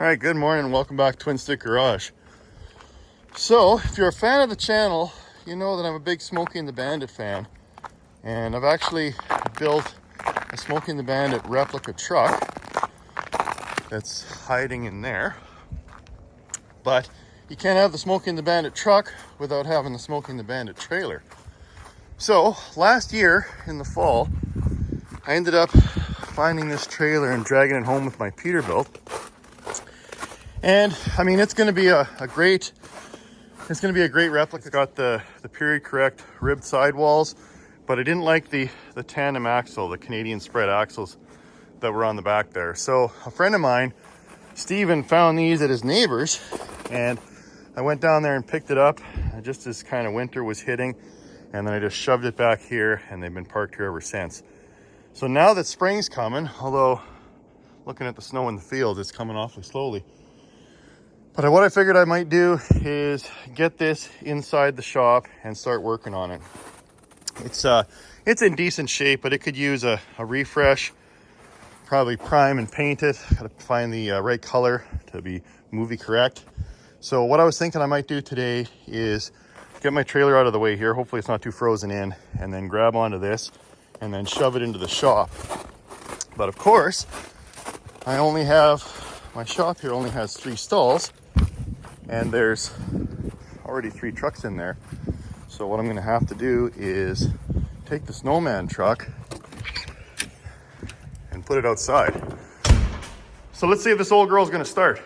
Alright, good morning and welcome back to Twin Stick Garage. So, if you're a fan of the channel, you know that I'm a big Smokey and the Bandit fan. And I've actually built a Smokey and the Bandit replica truck that's hiding in there. But you can't have the Smokey and the Bandit truck without having the Smokey and the Bandit trailer. So, last year in the fall, I ended up finding this trailer and dragging it home with my Peterbilt. And I mean, it's going to be a great replica. It's got the period correct ribbed sidewalls, but I didn't like the tandem axle, the Canadian spread axles that were on the back there. So a friend of mine, Steven, found these at his neighbor's, and I went down there and picked it up just as kind of winter was hitting, and then I just shoved it back here, and they've been parked here ever since. So now that spring's coming, although looking at the snow in the field, it's coming awfully slowly. But what I figured I might do is get this inside the shop and start working on it. It's in decent shape, but it could use a refresh, probably prime and paint it. Gotta find the right color to be movie correct. So what I was thinking I might do today is get my trailer out of the way here. Hopefully it's not too frozen in, and then grab onto this and then shove it into the shop. But of course, my shop here only has 3 stalls. And there's already 3 trucks in there. So what I'm gonna have to do is take the Snowman truck and put it outside. So let's see if this old girl's gonna start.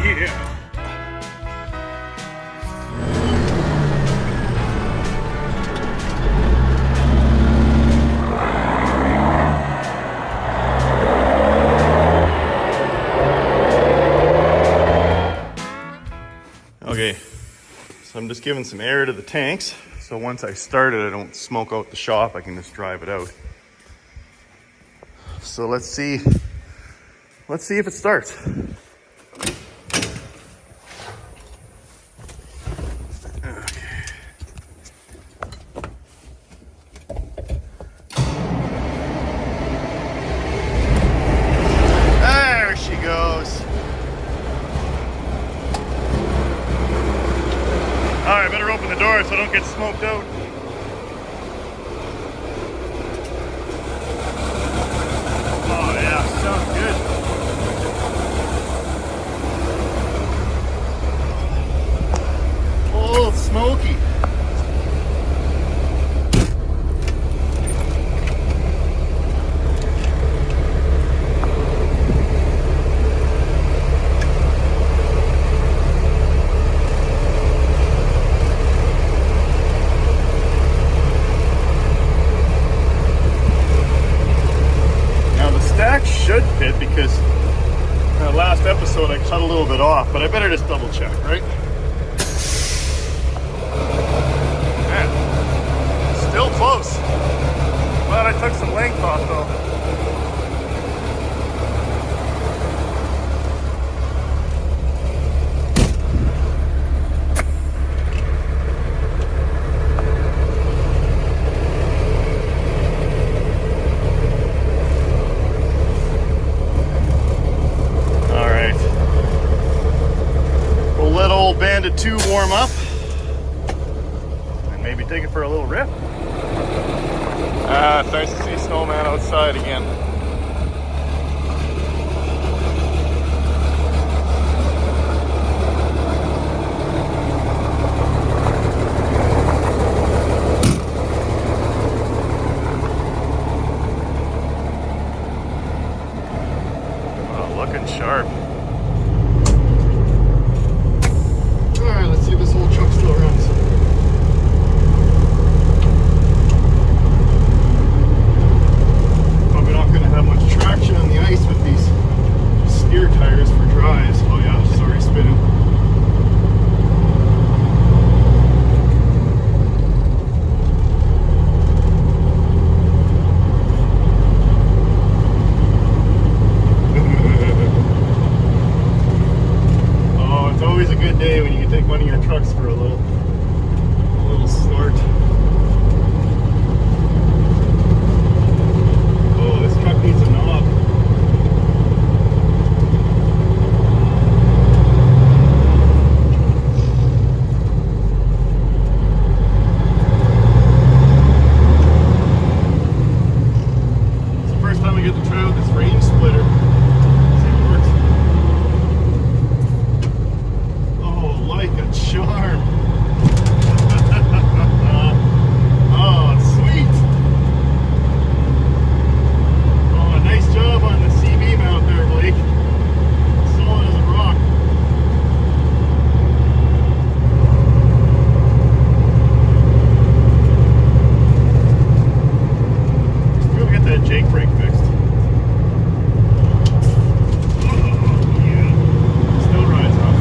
Yeah. Okay, so I'm just giving some air to the tanks, so once I start it, I don't smoke out the shop, I can just drive it out. So let's see if it starts. There she goes. Alright, I better open the door so I don't get smoked out. Oh yeah, sounds good. Old Smokey. Should fit because in the last episode I cut a little bit off, but I better just double check, right? Man, still close. Glad I took some length off though. Bandit 2 warm up and maybe take it for a little rip. It's nice to see Snowman outside again. Oh, looking sharp. take one of your trucks for a little snort. Oh, this truck needs a knob. It's the first time I get to try out this range splitter. See if it works. Oh, like a charm. Oh, sweet. Oh, nice job on the CV mount there, Blake. Solid as a rock. Just gotta get that Jake brake fixed. Oh, yeah. Still rides off.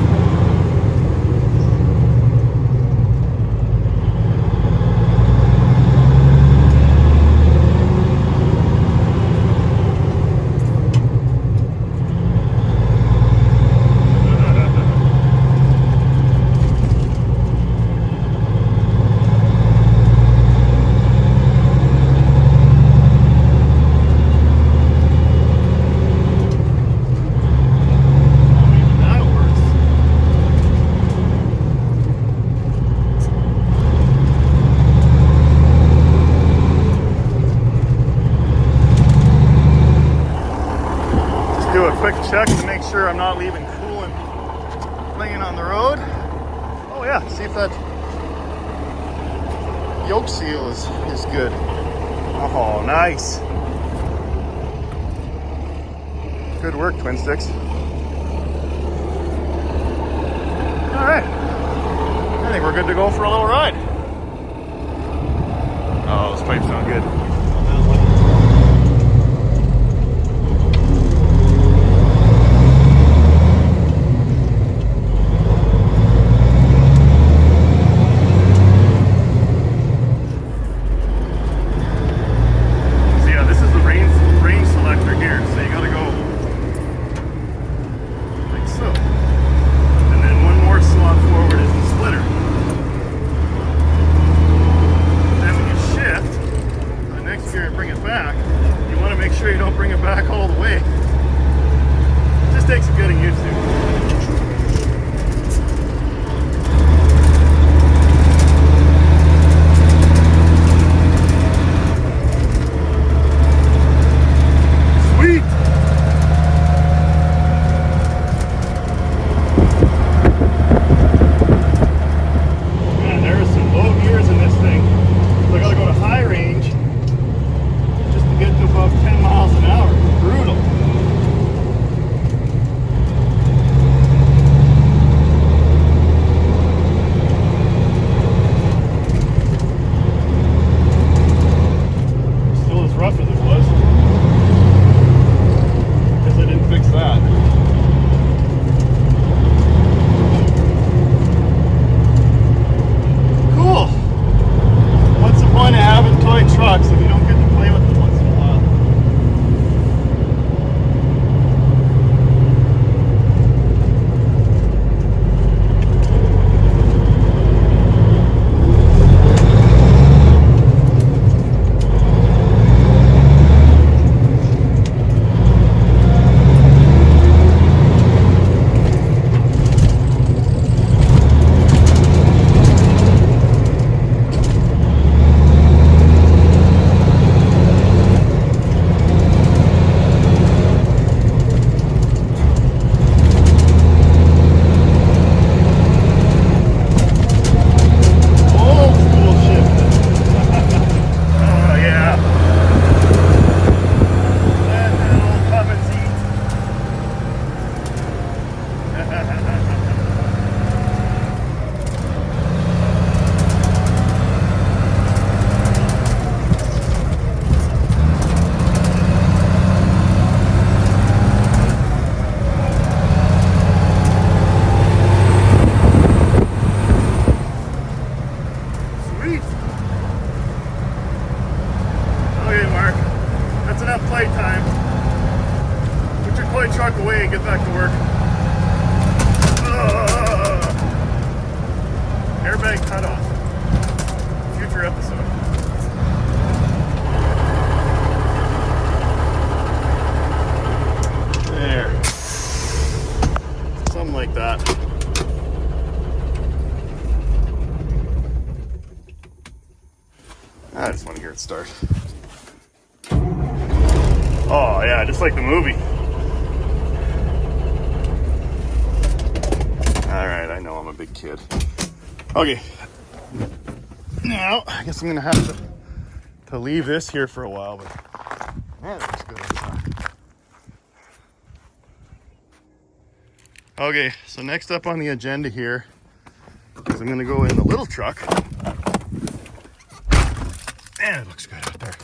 Do a quick check to make sure I'm not leaving coolant laying on the road. Oh yeah, see if that yoke seal is good. Oh, nice. Good work, Twin Sticks. All right, I think we're good to go for a little ride. Oh, those pipes sound good. truck away and get back to work. airbag cutoff. Future episode. There. Something like that. I just want to hear it start. Oh yeah, just like the movie. All right, I know I'm a big kid. Okay, now I guess I'm gonna have to leave this here for a while, but man, it looks good outside. Okay, so next up on the agenda here is I'm gonna go in the little truck. Man, it looks good out there.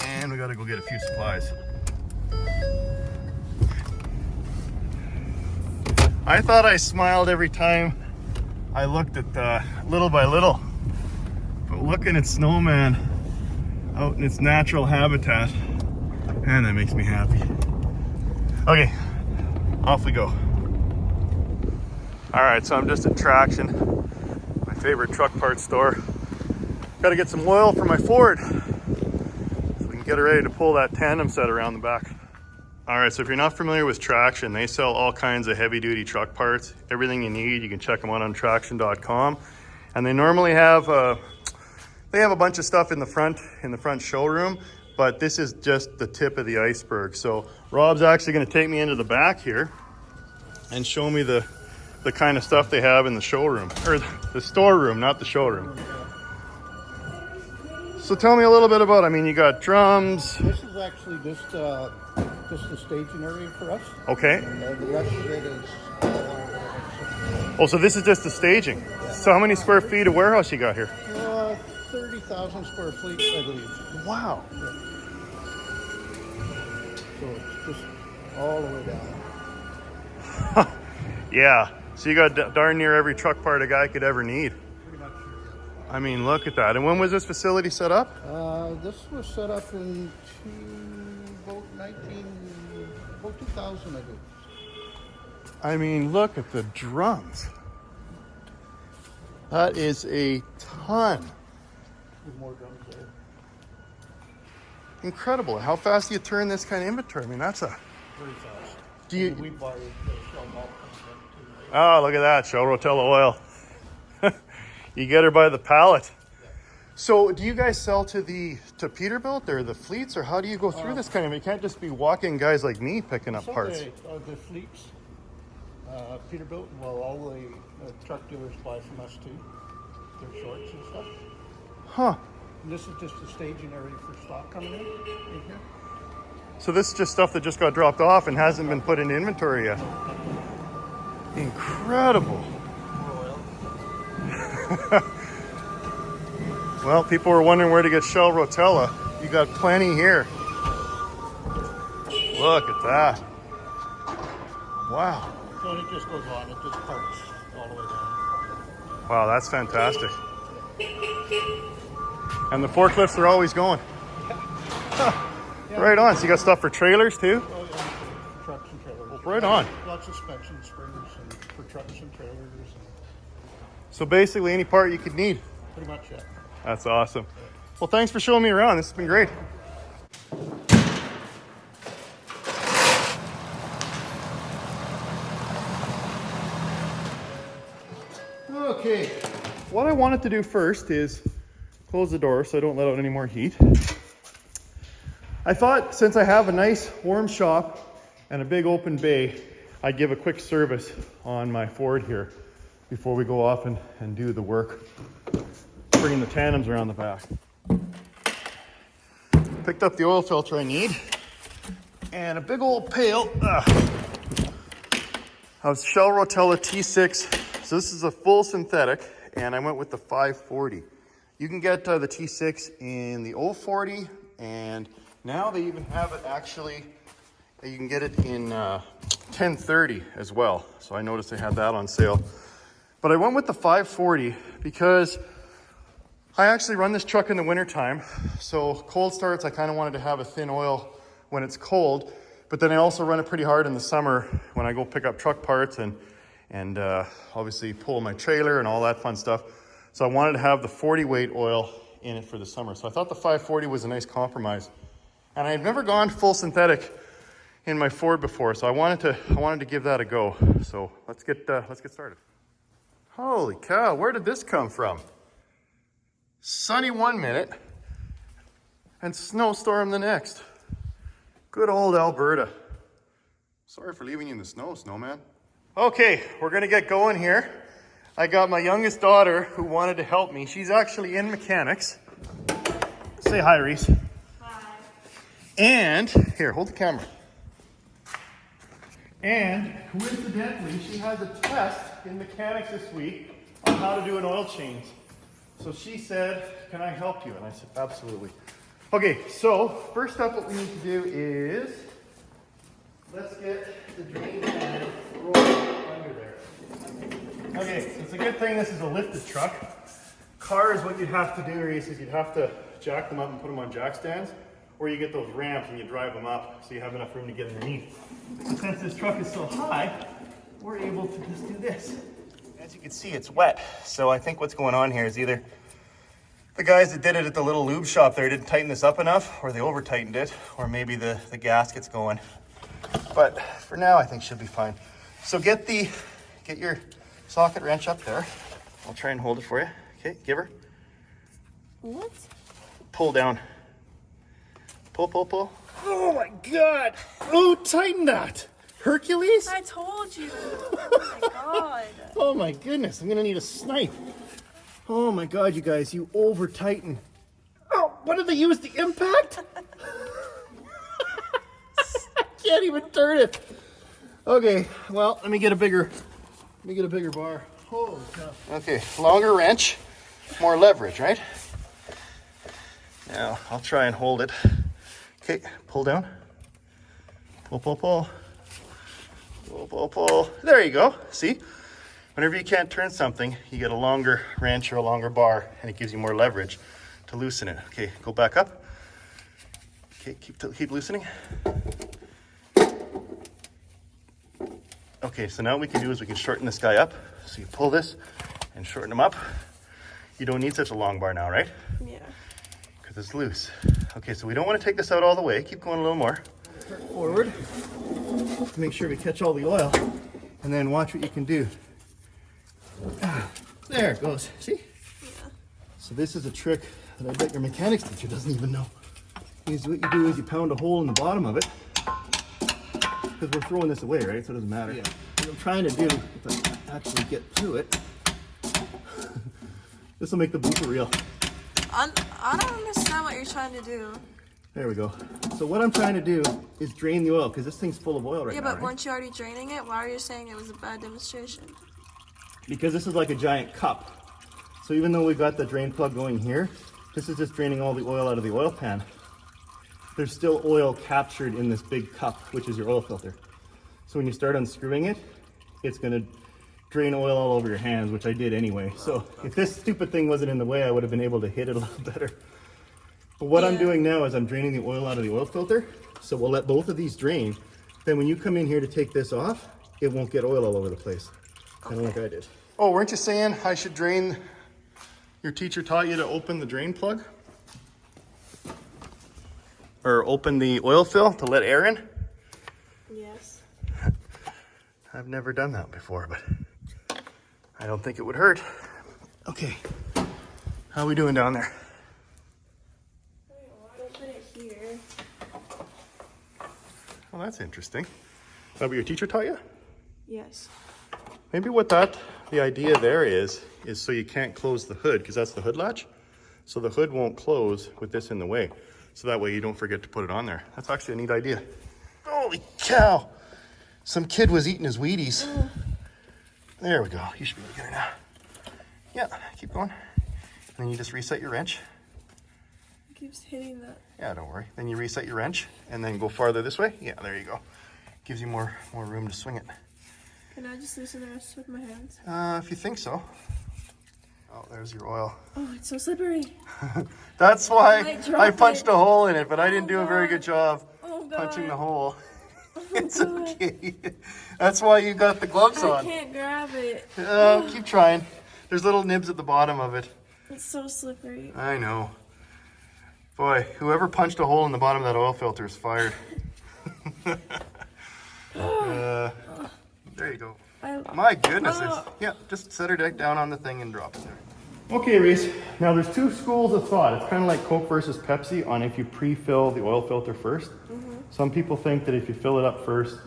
And we gotta go get a few supplies. I thought I smiled every time I looked at Little by Little. But looking at Snowman out in its natural habitat, man, that makes me happy. Okay, off we go. All right, so I'm just at Traction, my favorite truck parts store. Gotta get some oil for my Ford so we can get it ready to pull that tandem set around the back. All right, so if you're not familiar with Traction, they sell all kinds of heavy duty truck parts, everything you need. You can check them out on traction.com. And they normally have, they have a bunch of stuff in the front showroom, but this is just the tip of the iceberg. So Rob's actually gonna take me into the back here and show me the kind of stuff they have in the showroom, or the storeroom, not the showroom. So tell me a little bit about, I mean, you got drums. This is actually just the staging area for us. Okay. The rest of it is Oh, so this is just the staging. Yeah. So how many square feet of warehouse you got here? 30,000 square feet, I believe. Wow. Yeah. So it's just all the way down. Yeah. So you got darn near every truck part a guy could ever need. Pretty much. I mean, look at that. And when was this facility set up? This was set up in about 2000, I believe. I mean, look at the drums. That is a ton. There's more drums there. Incredible. How fast do you turn this kind of inventory? I mean, that's a... Very fast. Do you... We buy Shell Rotella. Oh, look at that. Shell Rotella oil. You get her by the pallet. Yeah. So do you guys sell to Peterbilt or the fleets, or how do you go through this kind of... You can't just be walking guys like me picking up parts. The fleets, Peterbilt, well, all the truck dealers buy from us too. Their shorts and stuff. Huh. And this is just the staging area for stock coming in here. So this is just stuff that just got dropped off and hasn't been put into inventory yet. Incredible. Well, people were wondering where to get Shell Rotella. You got plenty here. Look at that. Wow. So it just goes on. It just parts all the way down. Wow, that's fantastic. And the forklifts are always going. Yeah. Right on. So you got stuff for trailers too? Oh, yeah, for trucks and trailers. Right on. Lots of suspension springs and for trucks and trailers. And So basically any part you could need. pretty much, yeah. That's awesome. Well, thanks for showing me around. This has been great. Okay, what I wanted to do first is close the door so I don't let out any more heat. I thought since I have a nice warm shop and a big open bay, I'd give a quick service on my Ford here before we go off and do the work, bringing the tandems around the back. Picked up the oil filter I need and a big old pail of Shell Rotella T6. So this is a full synthetic, and I went with the 540. You can get the T6 in the 040, and now they even have it actually, you can get it in 1030 as well. So I noticed they had that on sale. But I went with the 540 because I actually run this truck in the wintertime. So cold starts, I kind of wanted to have a thin oil when it's cold, but then I also run it pretty hard in the summer when I go pick up truck parts and and obviously pull my trailer and all that fun stuff. So I wanted to have the 40 weight oil in it for the summer. So I thought the 540 was a nice compromise. And I had never gone full synthetic in my Ford before, so I wanted to give that a go. So let's get started. Holy cow, where did this come from? Sunny 1 minute and snowstorm the next. Good old Alberta. Sorry for leaving you in the snow, Snowman. Okay, we're gonna get going here. I got my youngest daughter who wanted to help me. She's actually in mechanics. Say hi, Reese. Hi. And, here, hold the camera. And coincidentally, she has a test in mechanics this week on how to do an oil change. So she said, can I help you? And I said, absolutely. Okay, so first up what we need to do is, let's get the drain pan rolled under there. Okay, so it's a good thing this is a lifted truck. Cars, what you'd have to do, Reese, is you'd have to jack them up and put them on jack stands, or you get those ramps and you drive them up so you have enough room to get underneath. So since this truck is so high, we're able to just do this. As you can see, it's wet. So I think what's going on here is either the guys that did it at the little lube shop there didn't tighten this up enough, or they over tightened it, or maybe the gasket's going. But for now, I think she'll be fine. So get your socket wrench up there. I'll try and hold it for you. Okay, give her. What? Pull down. Pull, pull, pull. Oh my God! Oh, tighten that! Hercules? I told you. Oh my God. Oh my goodness, I'm gonna need a snipe. Oh my God, you guys, you over tighten. Oh, what did they use? The impact? I can't even turn it. Okay, well, let me get a bigger bar. Holy cow. Okay, longer wrench, more leverage, right? Now, I'll try and hold it. Okay, pull down. Pull, pull, pull. Pull, pull, pull. There you go. See? Whenever you can't turn something, you get a longer wrench or a longer bar, and it gives you more leverage to loosen it. Okay, go back up. Okay, keep loosening. Okay, so now what we can do is we can shorten this guy up. So you pull this and shorten him up. You don't need such a long bar now, right? Yeah. Because it's loose. Okay, so we don't want to take this out all the way. Keep going a little more. Turn forward. Make sure we catch all the oil. And then watch what you can do. There it goes. See? Yeah. So this is a trick that I bet your mechanics teacher doesn't even know. Is what you do is you pound a hole in the bottom of it. Because we're throwing this away, right? So it doesn't matter. Yeah. What I'm trying to do, if I actually get through it, this will make the blooper reel. I don't understand what you're trying to do. There we go. So what I'm trying to do is drain the oil, because this thing's full of oil right Yeah, now, but right? weren't you already draining it? Why are you saying it was a bad demonstration? Because this is like a giant cup. So even though we've got the drain plug going here, this is just draining all the oil out of the oil pan. There's still oil captured in this big cup, which is your oil filter. So when you start unscrewing it, it's gonna drain oil all over your hands, which I did anyway. So if this stupid thing wasn't in the way, I would have been able to hit it a little better. But what I'm doing now is I'm draining the oil out of the oil filter. So we'll let both of these drain. Then when you come in here to take this off, it won't get oil all over the place. Kind of like I did. Oh, weren't you saying I should drain? Your teacher taught you to open the drain plug? Or open the oil fill to let air in? Yes. I've never done that before, but I don't think it would hurt. Okay, how are we doing down there? I'll put it here. Well, that's interesting. Is that what your teacher taught you? Yes. Maybe what the idea there is so you can't close the hood, because that's the hood latch. So the hood won't close with this in the way. So that way you don't forget to put it on there. That's actually a neat idea. Holy cow! Some kid was eating his Wheaties. There we go. You should be able to get her now. Yeah, keep going. And then you just reset your wrench. It keeps hitting that. Yeah, don't worry. Then you reset your wrench and then go farther this way. Yeah, there you go. Gives you more room to swing it. Can I just loosen the rest with my hands? If you think so. Oh, there's your oil. Oh, it's so slippery. That's why might I drop punched it. a hole in it, but I didn't Oh, do a very God. good job Oh, God. punching the hole. Oh It's okay. That's why you got the gloves I on. can't grab it. Keep trying. There's little nibs at the bottom of it. It's so slippery. I know. Boy, whoever punched a hole in the bottom of that oil filter is fired. There you go. My goodness. Yeah, just set her down on the thing and drop it there. Okay, Reese. Now there's two schools of thought. It's kind of like Coke versus Pepsi on if you pre-fill the oil filter first. Some people think that if you fill it up first,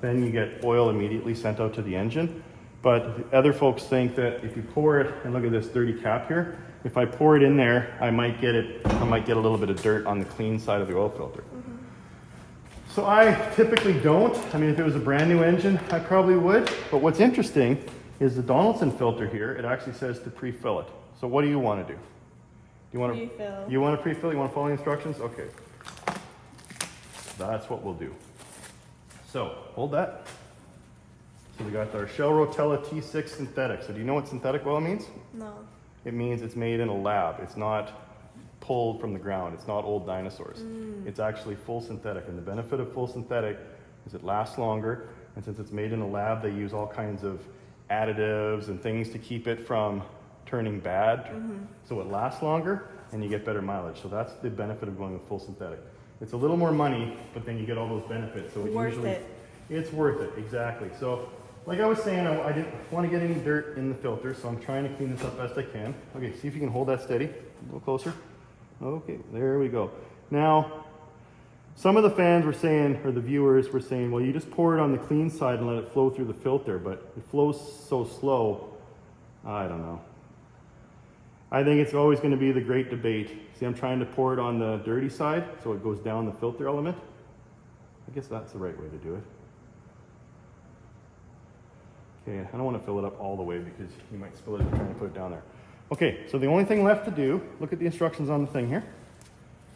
then you get oil immediately sent out to the engine. But other folks think that if you pour it, and look at this dirty cap here, if I pour it in there, I might get a little bit of dirt on the clean side of the oil filter. So I typically don't. I mean, if it was a brand new engine, I probably would. But what's interesting is the Donaldson filter here, it actually says to pre-fill it. So what do you want to do? You want to pre-fill? You want to pre-fill? You want to follow the instructions? Okay. That's what we'll do. So hold that. So we got our Shell Rotella T6 synthetic. So do you know what synthetic oil means? No. It means it's made in a lab. It's not pulled from the ground. It's not old dinosaurs. It's actually full synthetic. And the benefit of full synthetic is it lasts longer. And since it's made in a lab, they use all kinds of additives and things to keep it from turning bad. So it lasts longer and you get better mileage. So that's the benefit of going with full synthetic. It's a little more money, but then you get all those benefits. So it's worth it, exactly. So like I was saying, I didn't want to get any dirt in the filter, so I'm trying to clean this up best I can. Okay, see if you can hold that steady. A little closer. Okay, there we go. Now, some of the fans were saying, or the viewers were saying, well, you just pour it on the clean side and let it flow through the filter, but it flows so slow. I don't know. I think it's always going to be the great debate. See, I'm trying to pour it on the dirty side, so it goes down the filter element. I guess that's the right way to do it. Okay, I don't want to fill it up all the way because you might spill it if you're trying to put it down there. Okay, so the only thing left to do, look at the instructions on the thing here.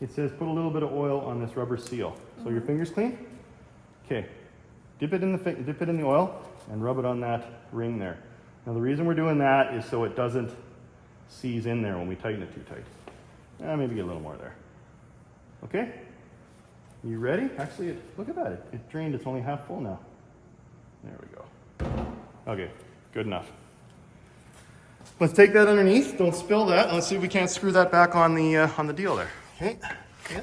It says put a little bit of oil on this rubber seal. So your finger's clean? Okay, dip it in the oil and rub it on that ring there. Now the reason we're doing that is so it doesn't seize in there when we tighten it too tight. Maybe get a little more there. Okay, you ready? Actually, look at that, it drained, it's only half full now. There we go. Okay, good enough. Let's take that underneath. Don't spill that. Let's see if we can't screw that back on the deal there. Okay. Yeah.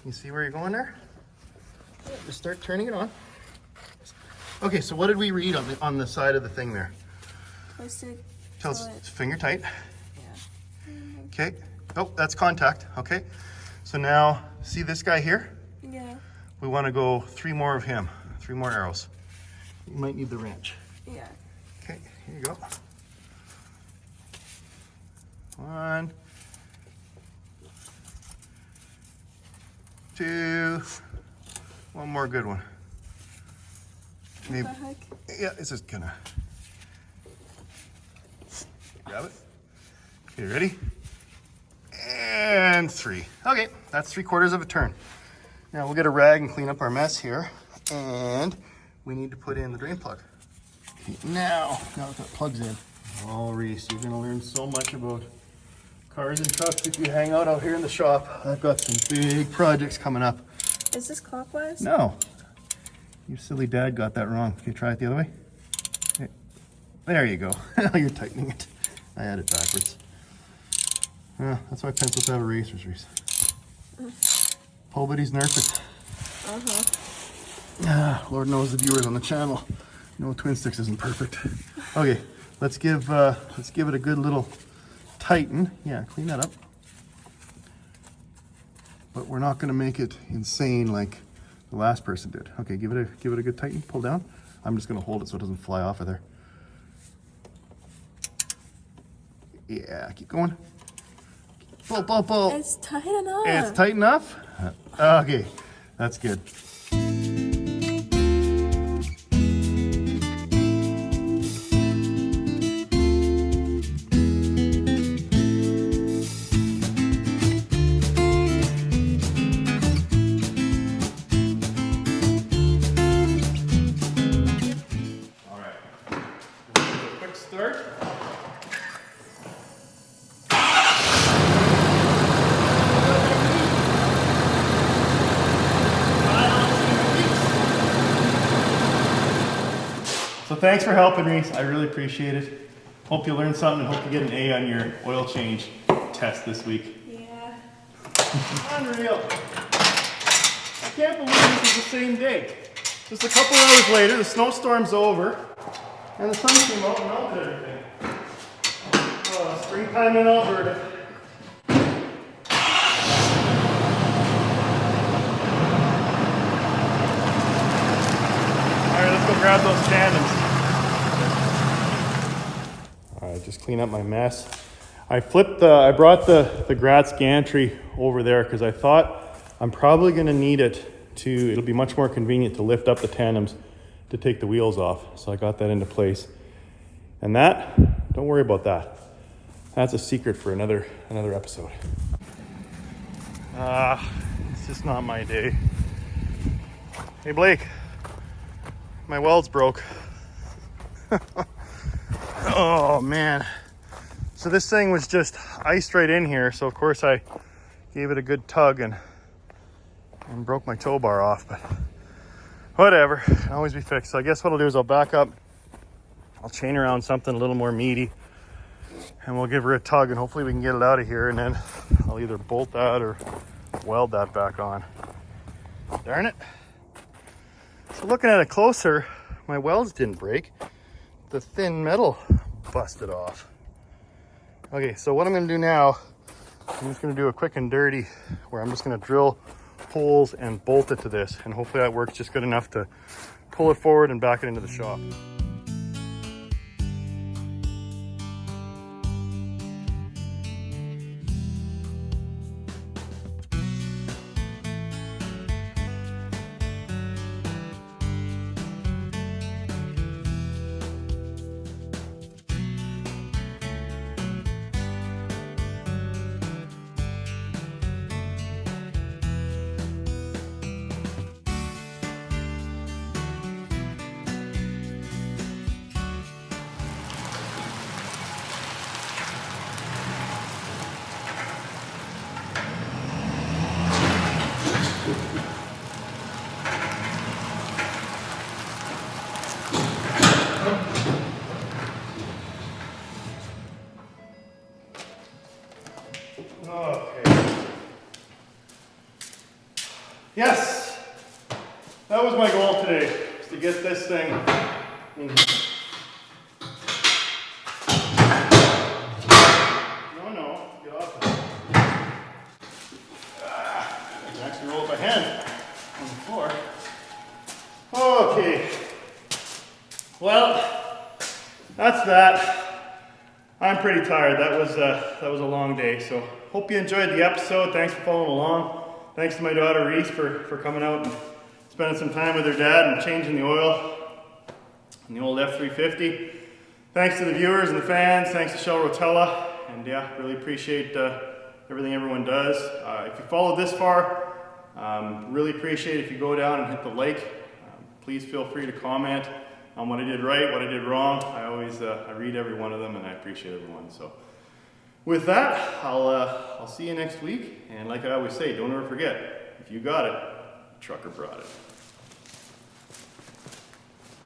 You see where you're going there? Yeah, just start turning it on. Okay. So what did we read on the side of the thing there? Twisted. Tell us finger tight. Yeah. Okay. Oh, that's contact. Okay. So now see this guy here? Yeah. We want to go 3 more of him. 3 more arrows. You might need the wrench. Yeah. Okay, here you go. 1, 2, one more good one. Maybe. What the heck? Yeah, it's just gonna grab it. Okay, ready? And 3. Okay, that's 3/4 of a turn. Now we'll get a rag and clean up our mess here, and we need to put in the drain plug. Okay, now that the plug's in. Oh, Reese, you're gonna learn so much about cars and trucks if you hang out here in the shop. I've got some big projects coming up. Is this clockwise? No. Your silly dad got that wrong. Can you try it the other way? Okay. There you go. You're tightening it. I had it backwards. That's why pencils have erasers, Reese. Nobody's nerf it. Lord knows the viewers on the channel. No, Twin Sticks isn't perfect. Okay, let's give it a good little tighten. Yeah, clean that up. But we're not going to make it insane like the last person did. Okay, give it a good tighten. Pull down. I'm just going to hold it so it doesn't fly off of there. Yeah, keep going. Pull, pull, pull. It's tight enough. It's tight enough? Okay, that's good. So thanks for helping, Reese. I really appreciate it. Hope you learned something and hope you get an A on your oil change test this week. Yeah. Unreal. I can't believe this is the same day. Just a couple hours later, the snowstorm's over, and the sun came out and melted everything. Oh, springtime in Alberta. Alright, let's go grab those tandems. Alright, just clean up my mess. I brought the Gratz gantry over there because I thought I'm probably going to need it it'll be much more convenient to lift up the tandems to take the wheels off. So I got that into place. And that, don't worry about that. That's a secret for another episode. It's just not my day. Hey Blake, my weld's broke. Oh man. So this thing was just iced right in here. So of course I gave it a good tug and broke my tow bar off, but whatever, can always be fixed. So I guess what I'll do is I'll back up, I'll chain around something a little more meaty, and we'll give her a tug and hopefully we can get it out of here, and then I'll either bolt that or weld that back on. Darn it. So looking at it closer, my welds didn't break. The thin metal busted off. Okay, so what I'm gonna do now, I'm just gonna do a quick and dirty where I'm just gonna drill holes and bolt it to this, and hopefully that works just good enough to pull it forward and back it into the shop. Okay. Yes, that was my goal today, was to get this thing in here. No, get off it. I can actually roll it by hand on the floor. Okay. Well, that's that. I'm pretty tired. That was a long day. So hope you enjoyed the episode. Thanks for following along. Thanks to my daughter Reese for coming out and spending some time with her dad and changing the oil on the old F350. Thanks to the viewers and the fans. Thanks to Shell Rotella. And yeah, really appreciate everything everyone does. If you followed this far, really appreciate it if you go down and hit the like. Please feel free to comment on what I did right, what I did wrong. I read every one of them and I appreciate everyone. So with that, I'll see you next week. And like I always say, don't ever forget, if you got it, the trucker brought it.